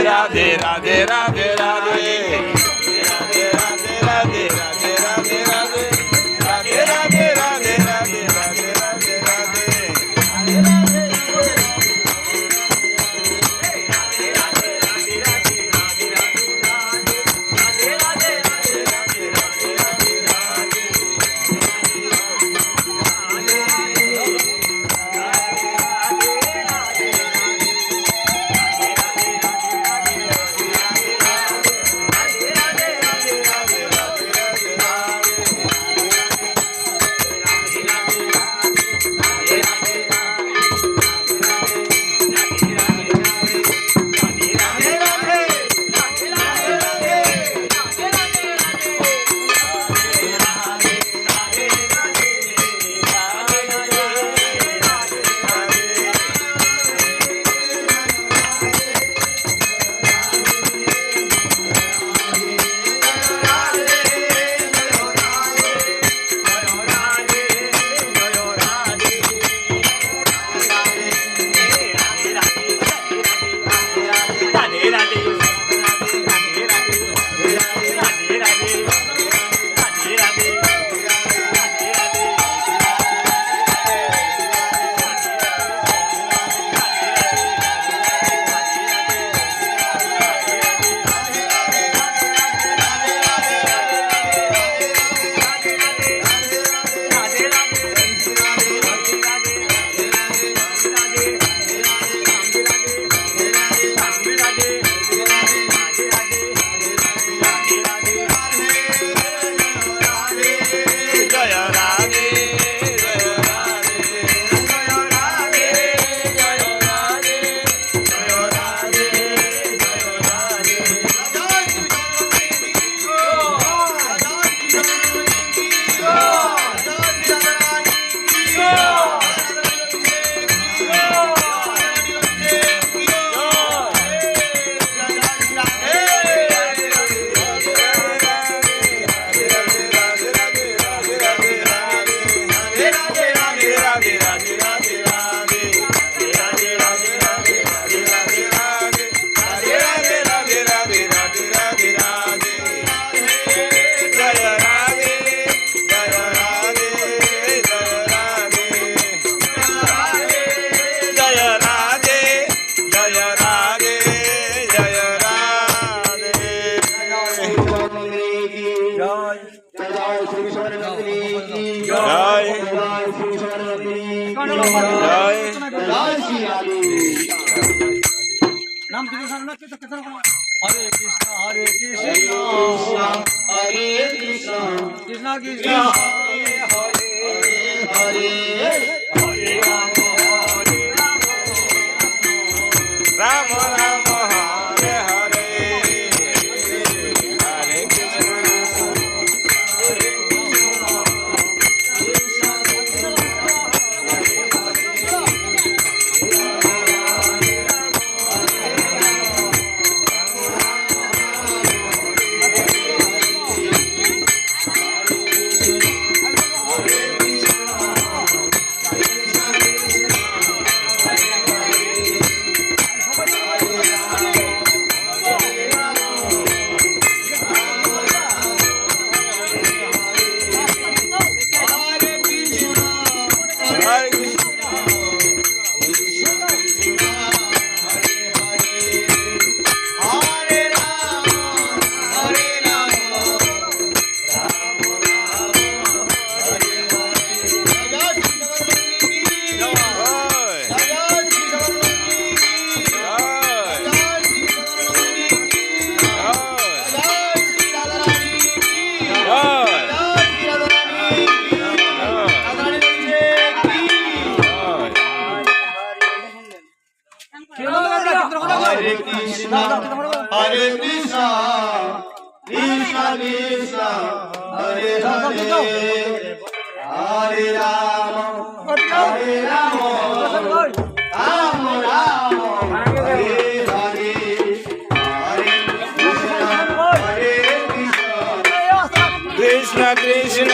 राधे राधे राधे नाम हरे कृष्ण हरे कृष्ण हरे Krishna Krishna Krishna Hare Hare Hare Ram Ram Hare Hare Hare Krishna Hare Krishna, Hare Krishna, Krishna Krishna, Hare Hare, Hare Rama, Hare Rama, Rama Rama, Hare Hare, Hare Krishna, Hare Krishna, Krishna Krishna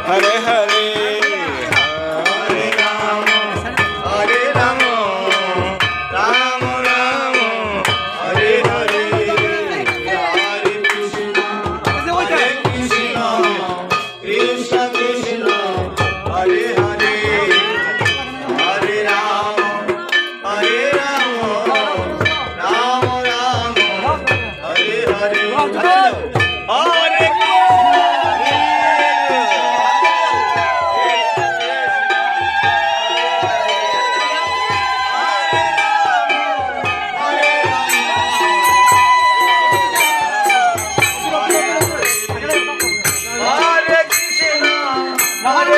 Hare Hare Hare Ram Ram Ram Hare Hare Hare Krishna Krishna Krishna Hare Hare Hare Ram Ram Ram Hare Hare Hare Hare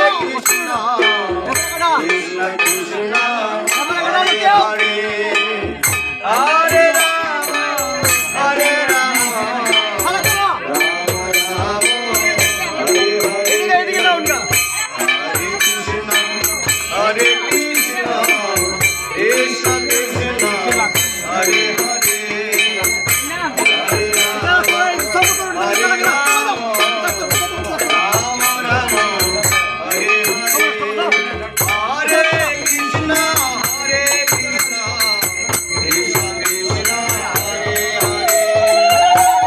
Krishna হরে কৃষ্ণ কৃষ্ণ কৃষ্ণ হরে হরে হরে রাম হরে রাম রাম রাম হরে হরে হরে কৃষ্ণ হরে কৃষ্ণ কৃষ্ণ কৃষ্ণ হরে হরে হরে রাম হরে রাম রাম রাম হরে হরে হরে কৃষ্ণ হরে কৃষ্ণ কৃষ্ণ কৃষ্ণ হরে হরে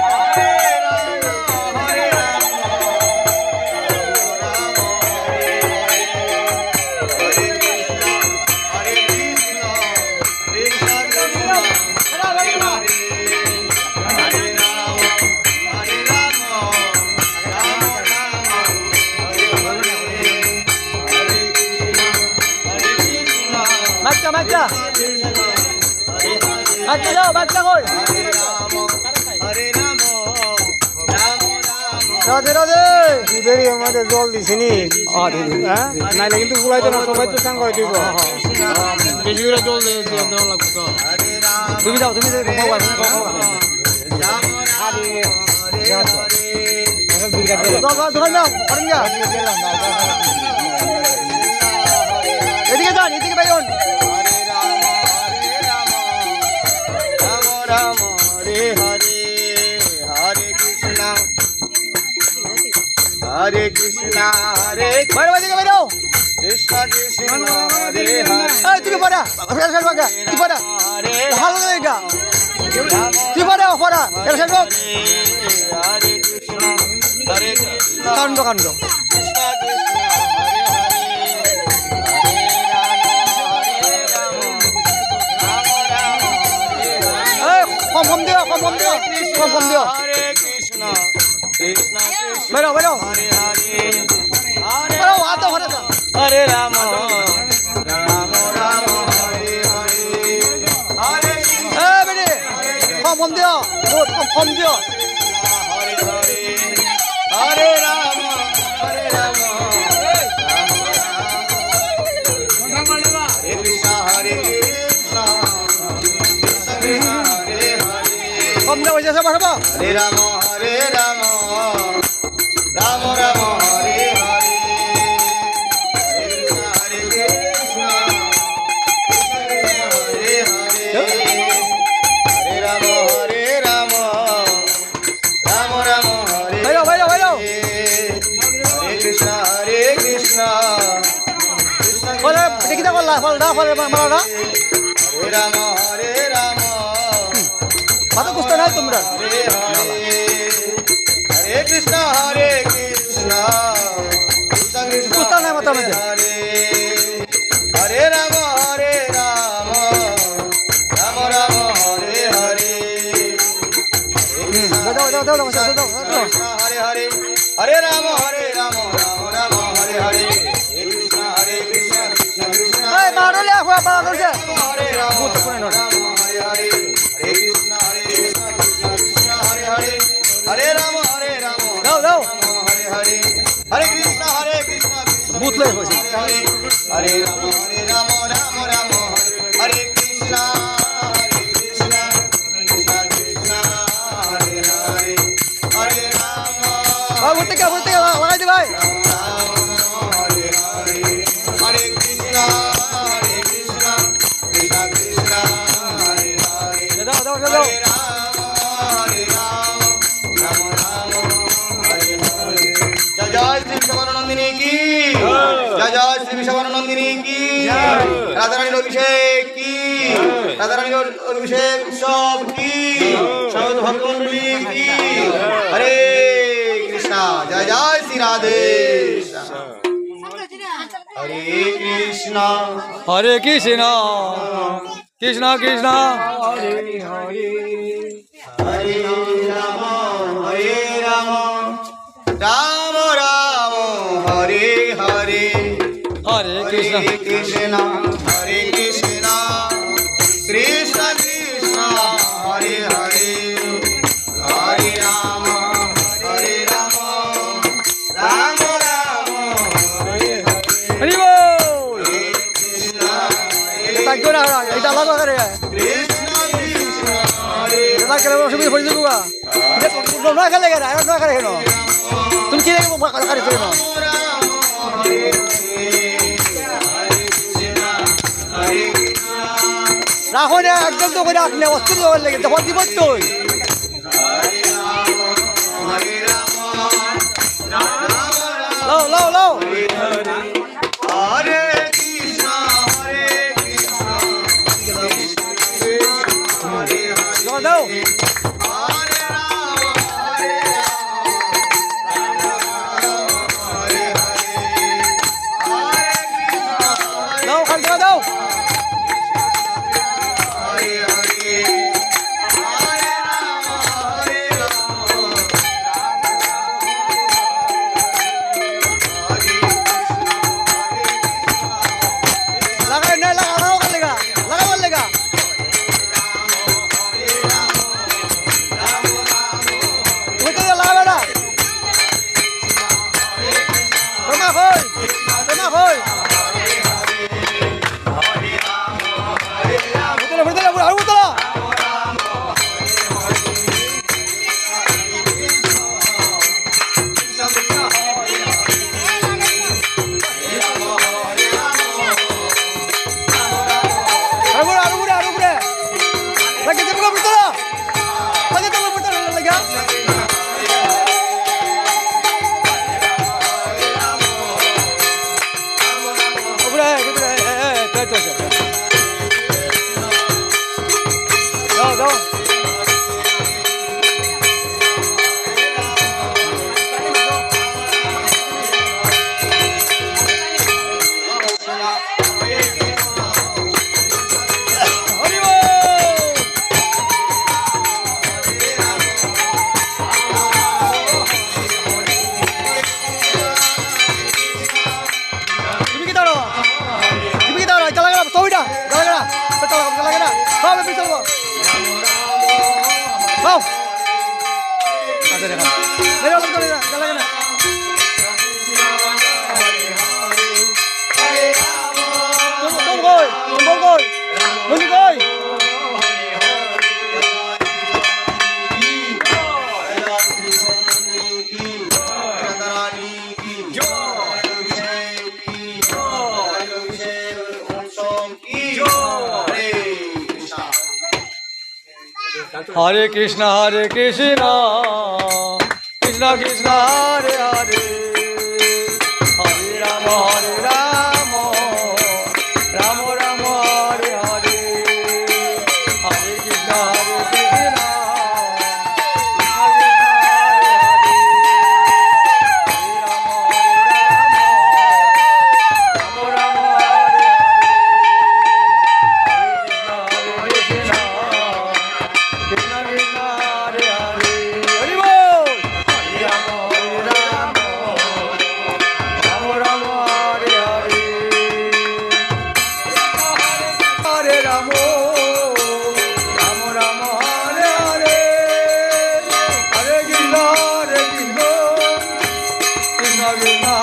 হরে রাম হরে রাম রাম হরে হরে হরে কৃষ্ণ কৃষ্ণ কৃষ্ণ হরে হরে হরে রাম হরে রাম রাম রাম হরে হরে হরে কৃষ্ণ বাচ্চা বাচ্চা কৃষ্ণ হরে হরে বাচ্চা যাও বাচ্চা কই হরে রাম রাম রাম রাধে রাধে দুধেরই আমাদের জল দিছিনি হ্যাঁ নাইলে কিন্তু গুলাইতো না সবাই তো চান করে দিব বেশি করে জল দেওয়া লাগবে তো হরে রাম তুমি যাও তুমি যাও কখন আসবে কখন রাম রাম হরে হরে দোকান যাও করেন গা এদিকে যান এদিকে বাইন হরে রাম হরে হরে হরে কৃষ্ণ হরে কৃষ্ণ হরে বাইরে বাইরে বাইরে কৃষ্ণ কৃষ্ণ হরে হরে এই তুমি পড়া ফেল ফেল বাগা তুই পড়া হরে ভালো লাগা রাম তুই পড়া পড়া ফেল ফেল বাগ হরে কৃষ্ণ হরে কৃষ্ণ কাণ্ড কাণ্ড কৃষ্ণ কৃষ্ণ হরে হরে হরে রাম রাম রাম হরে হরে এই কম দিও কম দিও হরে কৃষ্ণ কৃষ্ণ কৃষ্ণ বাইরে বাইরে হরে হরে হরে বাইরে আতো ঘরে যা হরে রাম রাম রাম হরে হরে হরে কৃষ্ণ এই বেটি কম দিও বহুত কম দিও হরে হরে হরে রাম রাম হরে কৃষ্ণ হরে কৃষ্ণ কৃষ্ণ কৃষ্ণ হরে হরে কম দিও হইছে বাড়বা হরে রাম রাম রাম হরে হরে হরে কৃষ্ণ হরে কৃষ্ণ কৃষ্ণ কৃষ্ণ হরে হরে হরে রাম রাম রাম হরে বাইরে বাইরে বাইরে হরে কৃষ্ণ কৃষ্ণ বলে দেখি দা বললা বল দা বলে মারা হরে রাম মাথা কুস্তা নাই তোমরা হরে হরে হরে কৃষ্ণ কৃষ্ণ কৃষ্ণ কুস্তা নাই মাথার মধ্যে হরে হরে রাম রাম রাম হরে হরে দাও দাও দাও দাও দাও কৃষ্ণ হরে হরে হরে রাম রাম রাম হরে হরে কৃষ্ণ কৃষ্ণ কৃষ্ণ এই মারো লে আফা মারো লে হরে রাম রাম হরে হরে হরে কৃষ্ণ কৃষ্ণ কৃষ্ণ হরে হরে হরে রাম দাও দাও হরে হরে হরে কৃষ্ণ কৃষ্ণ ভূত লই হইছে হরে হরে রাম রাম রাম হরে কৃষ্ণ কৃষ্ণ কৃষ্ণ হরে হরে হরে রাম ভাই ভূত থেকে লাগাই দি ভাই হরে হরে হরে কৃষ্ণ কৃষ্ণ কৃষ্ণ হরে হরে দাও দাও দাও হরে রাম রাম রাম হরে হরে নন্দিনী কি জয় জয় শ্রী বৃষভানু নন্দিনী কি রাধারানীর অভিষেক কি রাধারানীর অভিষেক উৎসব কি সমবেত ভক্তমণ্ডলী কি হরে কৃষ্ণ জয় জয় শ্রী রাধে হরে কৃষ্ণ হরে কৃষ্ণ কৃষ্ণ কৃষ্ণ হরে রাম রাম রাম হরে হরে হরে কৃষ্ণ কৃষ্ণ হরে কৃষ্ণ কৃষ্ণ কৃষ্ণ হরে হরে হরে রাম রাম রাম হরে হরি বল এটা কি না এটা লাগা করে কৃষ্ণ কৃষ্ণ হরে এটা করে অসুবিধা হয়ে যাবে এটা না খেলে গেরা না করে কেন তুমি কি লেগে কারি করে না রাখো না একদম তো করে আপনি অস্ত্র দেওয়ার লেগে দেখো দিব তো লাও লাও লাও হরে কৃষ্ণ হরে কৃষ্ণ দাও হরে রাম হরে দাও খান দাও লাগাই না লাগাও কার লেগা লাগাও লেগা তুমি তো লাগাবে না তোমা কই বুতলা আর বুতলা हरे कृष्ण कृष्ण कृष्ण हरे हरे हरे राम राम राम हरे हरे हरे कृष्ण Krishna